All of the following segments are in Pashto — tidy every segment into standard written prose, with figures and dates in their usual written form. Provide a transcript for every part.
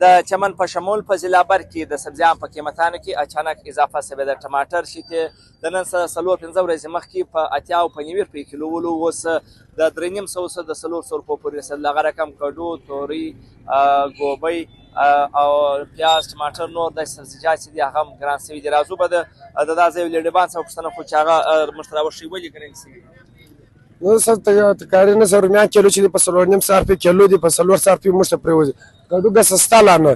د چمن په شمول په ضلع بر کې د سبزیانو په قیمتانو کې اچانک اضافه شوې ده. ټماټر چې د نن څخه 4-5 ورځې مخکې په 80 او 90 روپۍ کیلو ولو، اوس د 350 څخه د 400 روپو پورې رسېدل. دغه رقم کډو، تورۍ، ګوبۍ او پیاز، ټماټر، نور د سبزیجات چې دي هغه هم ګران شوي دي. راځو به د دا ځای لیډربان څخه پوښتنه کړو چې هغه موږ ته راوښیي ولې ګرانې شوي دي. نو سر تکاری نه سر رومیان کیلو چې په 4.5 روپۍ کیلو دي، په 400 روپۍ موږ ته پرېوځي. کډو ګه سستا لا نه،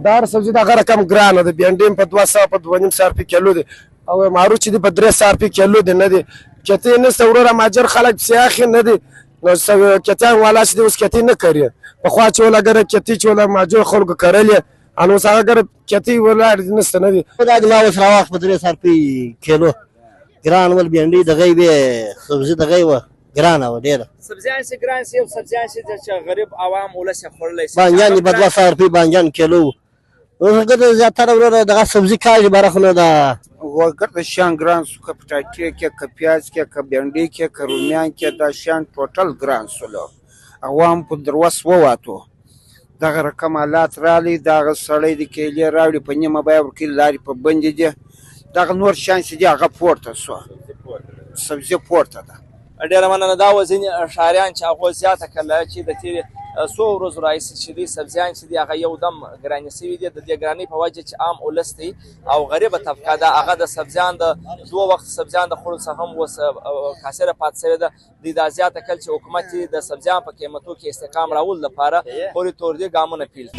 دا هر سبزي دغه رقم ګرانه ده. بینډۍ په 200 په 2.5 روپۍ کیلو دی، او مارو چې دی په 300 روپۍ کیلو دی. نه دی کتې نشته وروره، ماجر خلک پسې اخلي نه دی. نو کتیان والا چې دی اوس کتې نه کري. پخوا چې ولا ګره کتې چې ولا ماجر خلکو کرلې، ان اوس هغه ګره کتې ولاړ نشته نه دی. دا ګلا اوس راوخت په 300 روپۍ کیلو ګران ول. بینډۍ دغه وي، سبزي دغه وه ګرانه وه ډېره. سبزیان چې ګران شي او سبزیان چې غریب عوام ولس یې خوړلی شي. بانجان دي په 200 روپۍ بانجان کیلو. اوس هغه زیاتره وروره دغه سبزي کاږي باره خو نه ده. وګړه شیان ګران سو، که پټاټې کې، که پیاز کې، که بینډۍ کې، که رومیان کې، دا شیان ټوټل ګران سولو. عوام په دروس وواتو. دغه رقم حالات رالی، دغه سړی د کیلې راوړي په نیمه بیه ورکوي، لارې په بندې دي. دغه نور شیان چې دي هغه پورته سو، سبزي پورته ده. ډېره مننه. دا و ځینې ښاریان چې هغو زیاته کړله چې د تېرې څو ورځو راهیسې چې دوی سبزیان چې دي هغه یو دم ګرانې شوي دي. د دې ګرانۍ په وجه چې عام ولس دی او غریبه طبقه ده، هغه د سبزیان د 2 وخت سبزیان د خوړو څخه هم اوس قاصره پاتې شوې ده. دوی دا زیاته کړل چې حکومت د سبزیانو په قیمتو کې استحکام راولو لپاره پورې تور دي ګامونه پیل.